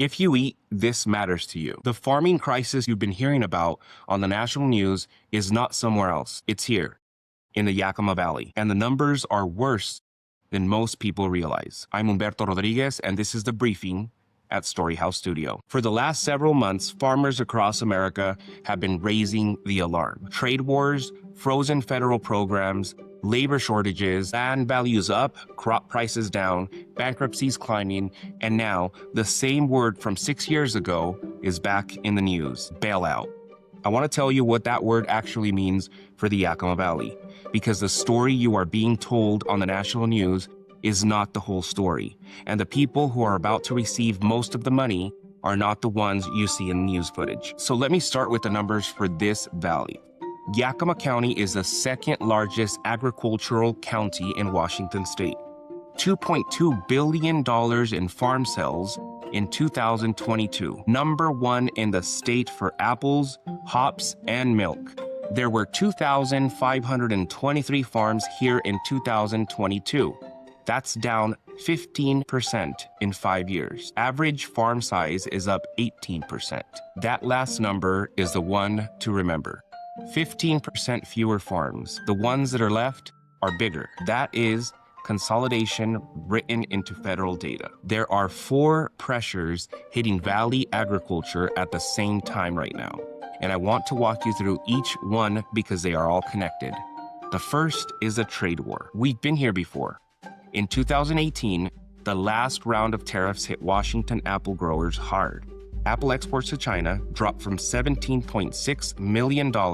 If you eat, this matters to you. The farming crisis you've been hearing about on the national news is not somewhere else. It's here in the Yakima Valley. And the numbers are worse than most people realize. I'm Humberto Rodriguez, and this is the briefing at Storyhouse Studio. For the last several months, farmers across America have been raising the alarm. Trade wars, frozen federal programs, labor shortages, land values up, crop prices down, bankruptcies climbing, and now the same word from 6 years ago is back in the news: bailout. I want to tell you what that word actually means for the Yakima Valley, because the story you are being told on the national news is not the whole story, and the people who are about to receive most of the money are not the ones you see in news footage. So let me start with the numbers for this valley. Yakima County is the second largest agricultural county in Washington state. $2.2 billion in farm sales in 2022. Number one in the state for apples, hops, and milk. There were 2,523 farms here in 2022. That's down 15% in 5 years. Average farm size is up 18%. That last number is the one to remember. 15% fewer farms. The ones that are left are bigger. That is consolidation written into federal data. There are 4 pressures hitting valley agriculture at the same time right now, and I want to walk you through each one because they are all connected. The first is a trade war. We've been here before. In 2018, the last round of tariffs hit Washington apple growers hard. Apple exports to China dropped from $17.6 million to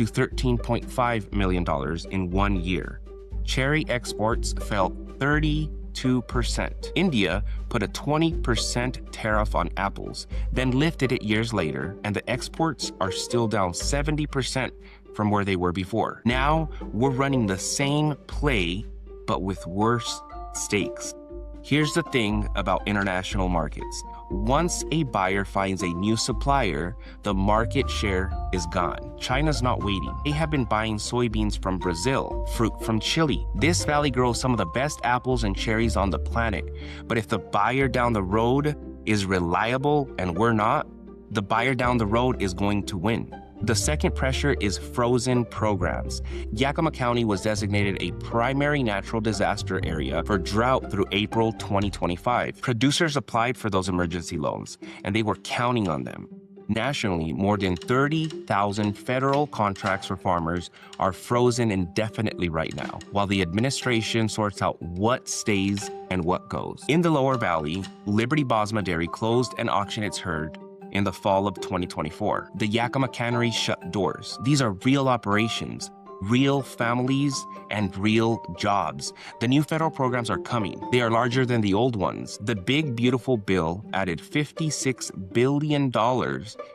$13.5 million in 1 year. Cherry exports fell 32%. India put a 20% tariff on apples, then lifted it years later, and the exports are still down 70% from where they were before. Now, we're running the same play, but with worse stakes. Here's the thing about international markets. Once a buyer finds a new supplier, the market share is gone. China's not waiting. They have been buying soybeans from Brazil, fruit from Chile. This valley grows some of the best apples and cherries on the planet. But if the buyer down the road is reliable and we're not, the buyer down the road is going to win. The second pressure is frozen programs. Yakima County was designated a primary natural disaster area for drought through April 2025. Producers applied for those emergency loans, and they were counting on them. Nationally, more than 30,000 federal contracts for farmers are frozen indefinitely right now, while the administration sorts out what stays and what goes. In the lower valley, Liberty Bosma Dairy closed and auctioned its herd in the fall of 2024. The Yakima Cannery shut doors. These are real operations, real families, and real jobs. The new federal programs are coming. They are larger than the old ones. The big, beautiful bill added $56 billion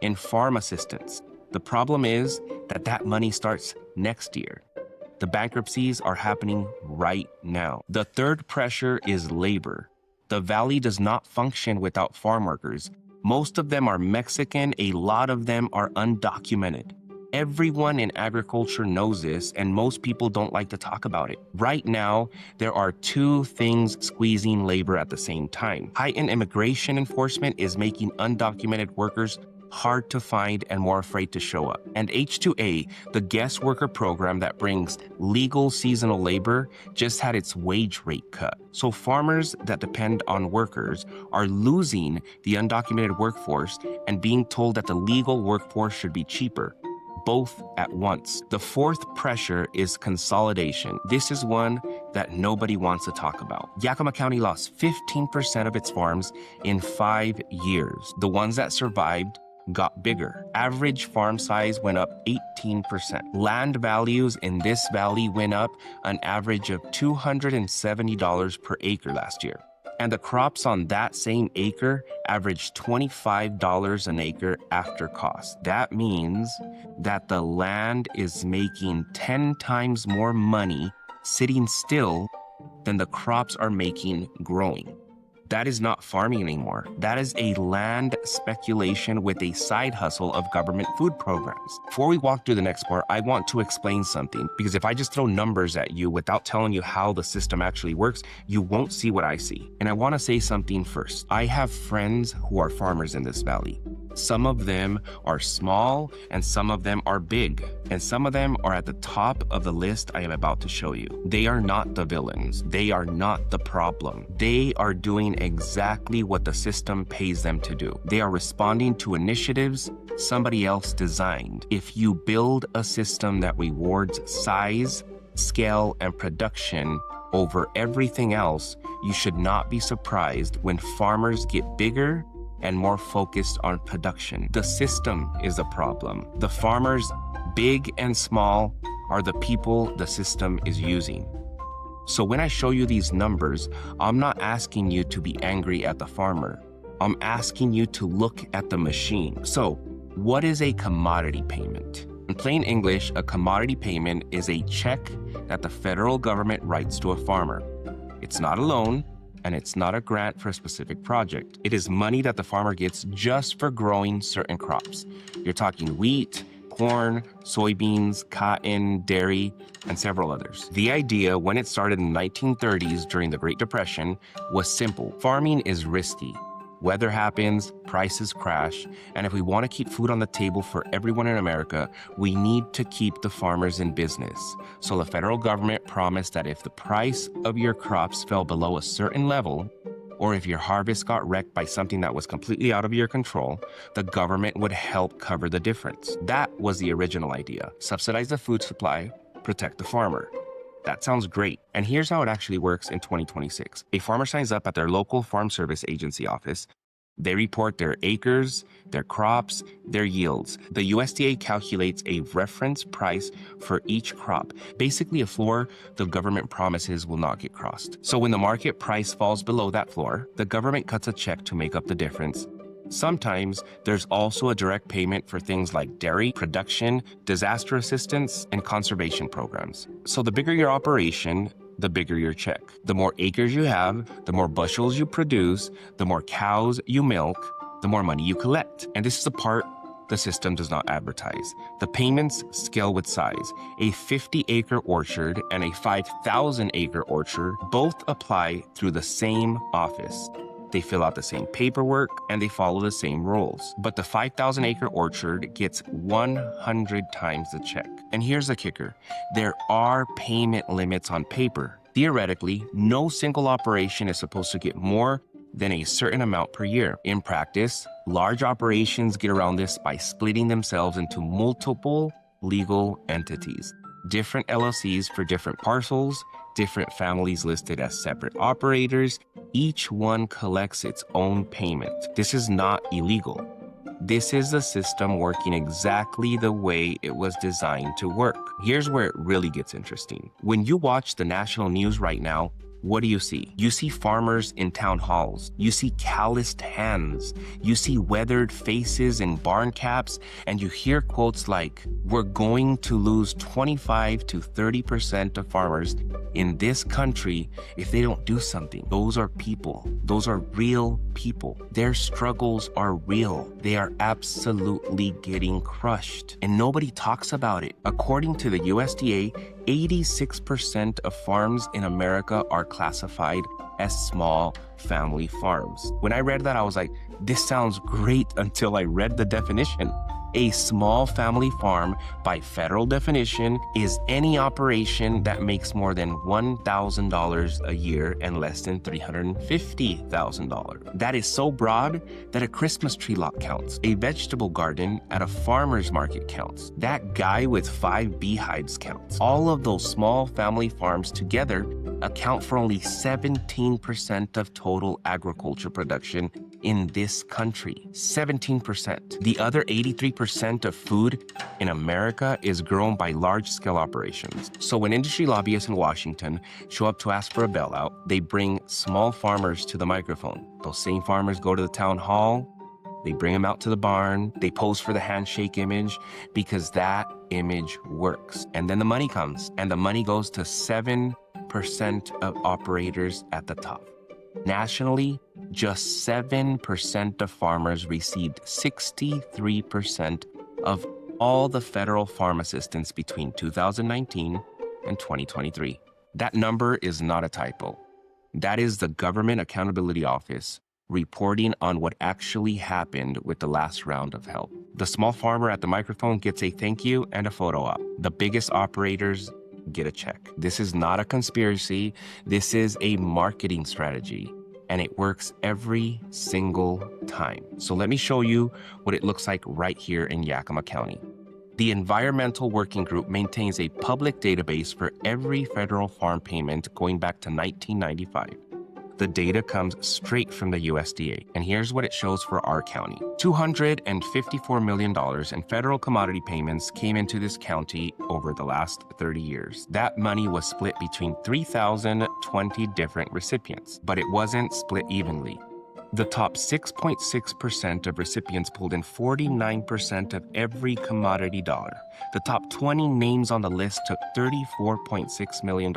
in farm assistance. The problem is that that money starts next year. The bankruptcies are happening right now. The third pressure is labor. The valley does not function without farm workers. Most of them are Mexican, a lot of them are undocumented. Everyone in agriculture knows this, and most people don't like to talk about it. Right now, there are 2 things squeezing labor at the same time. Heightened immigration enforcement is making undocumented workers hard to find and more afraid to show up. And H-2A, the guest worker program that brings legal seasonal labor, just had its wage rate cut. So farmers that depend on workers are losing the undocumented workforce and being told that the legal workforce should be cheaper, both at once. The fourth pressure is consolidation. This is one that nobody wants to talk about. Yakima County lost 15% of its farms in 5 years. The ones that survived got bigger. Average farm size went up 18%. Land values in this valley went up an average of $270 per acre last year. And the crops on that same acre averaged $25 an acre after cost. That means that the land is making 10 times more money sitting still than the crops are making growing. That is not farming anymore. That is a land speculation with a side hustle of government food programs. Before we walk through the next part, I want to explain something, because if I just throw numbers at you without telling you how the system actually works, you won't see what I see. And I want to say something first. I have friends who are farmers in this valley. Some of them are small and some of them are big, and some of them are at the top of the list I am about to show you. They are not the villains. They are not the problem. They are doing exactly what the system pays them to do. They are responding to initiatives somebody else designed. If you build a system that rewards size, scale, and production over everything else, you should not be surprised when farmers get bigger and more focused on production. The system is a problem. The farmers, big and small, are the people the system is using. So when I show you these numbers, I'm not asking you to be angry at the farmer. I'm asking you to look at the machine. So what is a commodity payment? In plain English, a commodity payment is a check that the federal government writes to a farmer. It's not a loan, and it's not a grant for a specific project. It is money that the farmer gets just for growing certain crops. You're talking wheat, corn, soybeans, cotton, dairy, and several others. The idea, when it started in the 1930s during the Great Depression, was simple. Farming is risky. Weather happens, prices crash, and if we want to keep food on the table for everyone in America, we need to keep the farmers in business. So the federal government promised that if the price of your crops fell below a certain level, or if your harvest got wrecked by something that was completely out of your control, the government would help cover the difference. That was the original idea. Subsidize the food supply, protect the farmer. That sounds great. And here's how it actually works in 2026. A farmer signs up at their local farm service agency office. They report their acres, their crops, their yields. The USDA calculates a reference price for each crop, basically a floor the government promises will not get crossed. So when the market price falls below that floor, the government cuts a check to make up the difference. Sometimes there's also a direct payment for things like dairy production, disaster assistance, and conservation programs. So the bigger your operation, the bigger your check. The more acres you have, the more bushels you produce, the more cows you milk, the more money you collect. And this is the part the system does not advertise. The payments scale with size. A 50-acre orchard and a 5,000-acre orchard both apply through the same office. They fill out the same paperwork and they follow the same rules. But the 5,000-acre orchard gets 100 times the check. And here's the kicker. There are payment limits on paper. Theoretically, no single operation is supposed to get more than a certain amount per year. In practice, large operations get around this by splitting themselves into multiple legal entities. Different LLCs for different parcels, different families listed as separate operators. Each one collects its own payment. This is not illegal. This is the system working exactly the way it was designed to work. Here's where it really gets interesting. When you watch the national news right now, what do you see? You see farmers in town halls. You see calloused hands. You see weathered faces in barn caps. And you hear quotes like, "We're going to lose 25 to 30% of farmers in this country if they don't do something." Those are people. Those are real people. Their struggles are real. They are absolutely getting crushed. And nobody talks about it. According to the USDA, 86% of farms in America are classified as small family farms. When I read that, I was like, this sounds great until I read the definition. A small family farm, by federal definition, is any operation that makes more than $1,000 a year and less than $350,000. That is so broad that a Christmas tree lot counts. A vegetable garden at a farmer's market counts. That guy with 5 beehives counts. All of those small family farms together account for only 17% of total agriculture production in this country. 17%. The other 83% of food in America is grown by large-scale operations. So when industry lobbyists in Washington show up to ask for a bailout, they bring small farmers to the microphone. Those same farmers go to the town hall, they bring them out to the barn, they pose for the handshake image because that image works. And then the money comes, and the money goes to 7% of operators at the top. Nationally, just 7% of farmers received 63% of all the federal farm assistance between 2019 and 2023. That number is not a typo. That is the Government Accountability Office reporting on what actually happened with the last round of help. The small farmer at the microphone gets a thank you and a photo op. The biggest operators get a check. This is not a conspiracy. This is a marketing strategy, and it works every single time. So let me show you what it looks like right here in Yakima County. The Environmental Working Group maintains a public database for every federal farm payment going back to 1995. The data comes straight from the USDA, and here's what it shows for our county. $254 million in federal commodity payments came into this county over the last 30 years. That money was split between 3,020 different recipients, but it wasn't split evenly. The top 6.6% of recipients pulled in 49% of every commodity dollar. The top 20 names on the list took $34.6 million.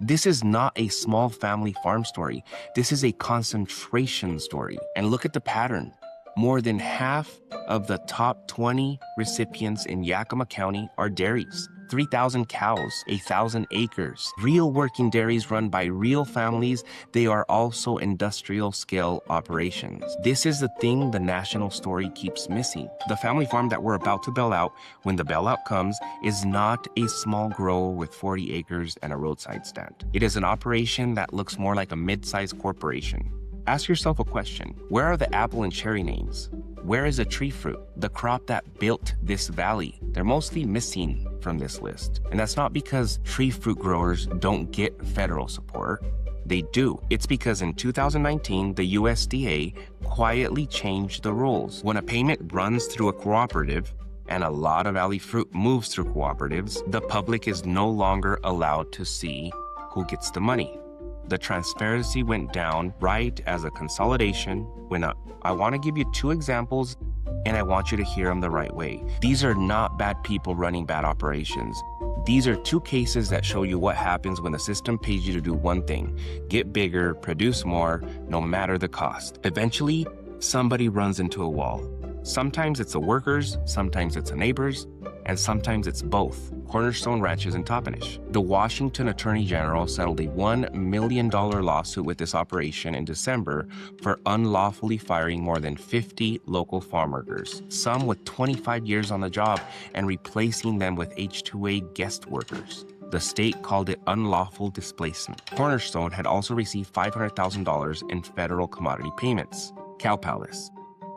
This is not a small family farm story. This is a concentration story. And look at the pattern. More than half of the top 20 recipients in Yakima County are dairies. 3,000 cows, 1,000 acres. Real working dairies run by real families. They are also industrial scale operations. This is the thing the national story keeps missing. The family farm that we're about to bail out, when the bailout comes, is not a small grower with 40 acres and a roadside stand. It is an operation that looks more like a mid-sized corporation. Ask yourself a question. Where are the apple and cherry names? Where is the tree fruit, the crop that built this valley? They're mostly missing from this list. And that's not because tree fruit growers don't get federal support. They do. It's because in 2019, the USDA quietly changed the rules. When a payment runs through a cooperative, and a lot of valley fruit moves through cooperatives, the public is no longer allowed to see who gets the money. The transparency went down right as a consolidation went up. I want to give you two examples, and I want you to hear them the right way. These are not bad people running bad operations. These are two cases that show you what happens when the system pays you to do one thing: get bigger, produce more, no matter the cost. Eventually, somebody runs into a wall. Sometimes it's the workers, sometimes it's the neighbors, and sometimes it's both. Cornerstone ranches in Toppenish. The Washington Attorney General settled a $1 million lawsuit with this operation in December for unlawfully firing more than 50 local farm workers, some with 25 years on the job, and replacing them with H-2A guest workers. The state called it unlawful displacement. Cornerstone had also received $500,000 in federal commodity payments. Cow Palace.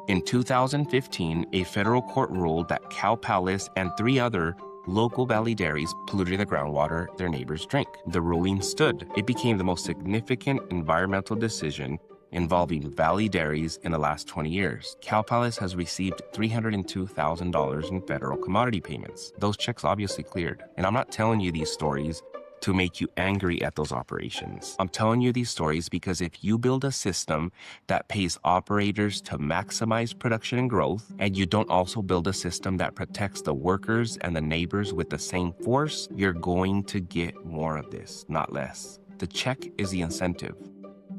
In 2015, a federal court ruled that Cow Palace and 3 other local valley dairies polluted the groundwater their neighbors drink. The ruling stood. It became the most significant environmental decision involving valley dairies in the last 20 years. Cow Palace has received $302,000 in federal commodity payments. Those checks obviously cleared. And I'm not telling you these stories to make you angry at those operations. I'm telling you these stories because if you build a system that pays operators to maximize production and growth, and you don't also build a system that protects the workers and the neighbors with the same force, you're going to get more of this, not less. The check is the incentive.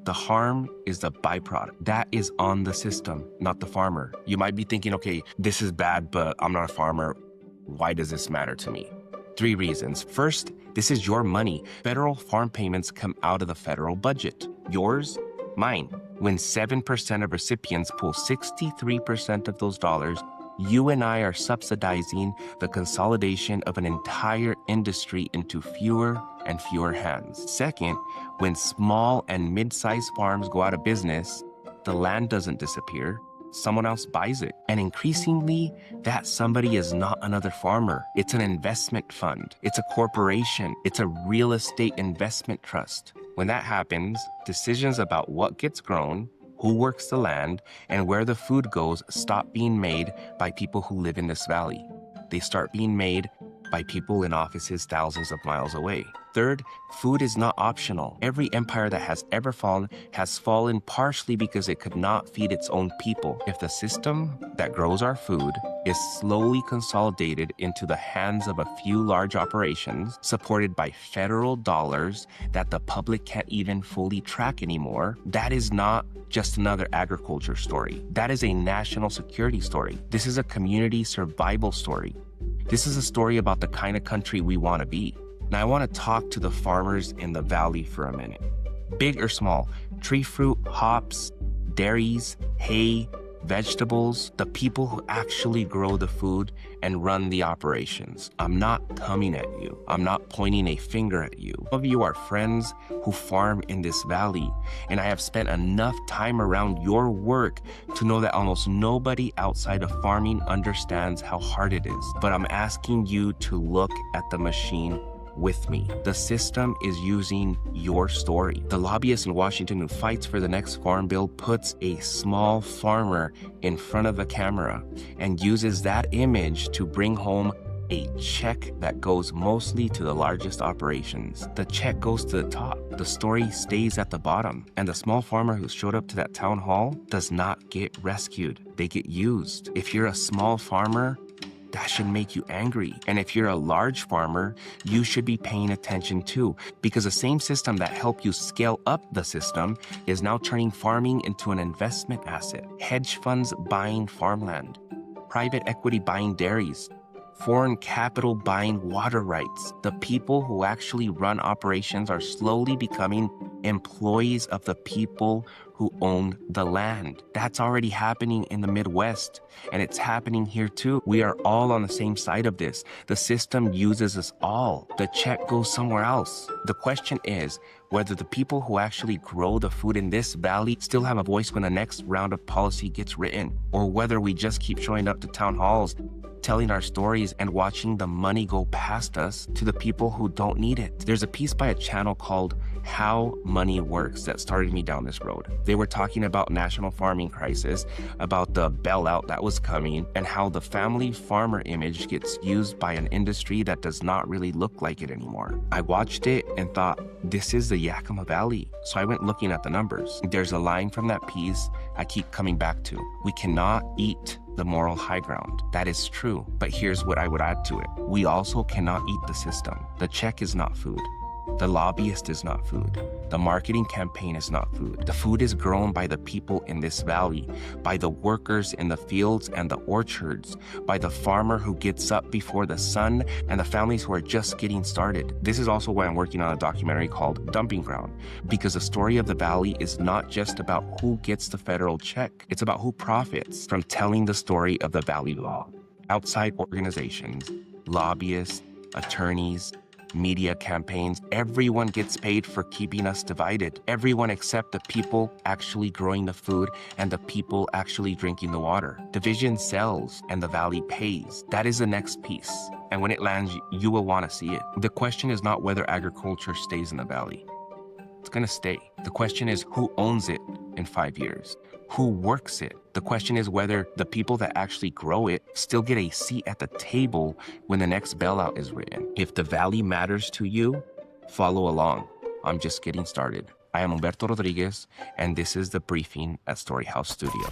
The harm is the byproduct. That is on the system, not the farmer. You might be thinking, okay, this is bad, but I'm not a farmer. Why does this matter to me? 3 reasons. First, this is your money. Federal farm payments come out of the federal budget. Yours, mine. When 7% of recipients pull 63% of those dollars, you and I are subsidizing the consolidation of an entire industry into fewer and fewer hands. Second, when small and mid-sized farms go out of business, the land doesn't disappear. Someone else buys it. And increasingly, that somebody is not another farmer. It's an investment fund. It's a corporation. It's a real estate investment trust. When that happens, decisions about what gets grown, who works the land, and where the food goes stop being made by people who live in this valley. They start being made by people in offices thousands of miles away. Third, food is not optional. Every empire that has ever fallen has fallen partially because it could not feed its own people. If the system that grows our food is slowly consolidated into the hands of a few large operations supported by federal dollars that the public can't even fully track anymore, that is not just another agriculture story. That is a national security story. This is a community survival story. This is a story about the kind of country we want to be. Now, I want to talk to the farmers in the valley for a minute. Big or small, tree fruit, hops, dairies, hay, vegetables, the people who actually grow the food and run the operations. I'm not coming at you. I'm not pointing a finger at you. Some of you are friends who farm in this valley, and I have spent enough time around your work to know that almost nobody outside of farming understands how hard it is. But I'm asking you to look at the machine with me. The system is using your story. The lobbyist in Washington who fights for the next farm bill puts a small farmer in front of the camera and uses that image to bring home a check that goes mostly to the largest operations. The check goes to the top. The story stays at the bottom. And the small farmer who showed up to that town hall does not get rescued. They get used. If you're a small farmer, that should make you angry. And if you're a large farmer, you should be paying attention too, because the same system that helped you scale up the system is now turning farming into an investment asset. Hedge funds buying farmland, private equity buying dairies, foreign capital buying water rights. The people who actually run operations are slowly becoming employees of the people who own the land. That's already happening in the Midwest, and it's happening here too. We are all on the same side of this. The system uses us all. The check goes somewhere else. The question is whether the people who actually grow the food in this valley still have a voice when the next round of policy gets written, or whether we just keep showing up to town halls, telling our stories and watching the money go past us to the people who don't need it. There's a piece by a channel called How Money Works that started me down this road. They were talking about national farming crisis, about the bailout that was coming, and how the family farmer image gets used by an industry that does not really look like it anymore. I watched it and thought, this is the Yakima Valley. So I went looking at the numbers. There's a line from that piece I keep coming back to. We cannot eat the moral high ground. That is true, but here's what I would add to it. We also cannot eat the system. The check is not food. The lobbyist is not food. The marketing campaign is not food. The food is grown by the people in this valley, by the workers in the fields and the orchards, by the farmer who gets up before the sun, and the families who are just getting started. This is also why I'm working on a documentary called Dumping Ground, because the story of the valley is not just about who gets the federal check. It's about who profits from telling the story of the valley law. Outside organizations, lobbyists, attorneys, media campaigns, everyone gets paid for keeping us divided. Everyone except the people actually growing the food and the people actually drinking the water. Division sells and the valley pays. That is the next piece. And when it lands, you will want to see it. The question is not whether agriculture stays in the valley. It's going to stay. The question is who owns it in 5 years? Who works it? The question is whether the people that actually grow it still get a seat at the table when the next bailout is written. If the valley matters to you, follow along. I'm just getting started. I am Humberto Rodriguez, and this is the briefing at Storyhouse Studio.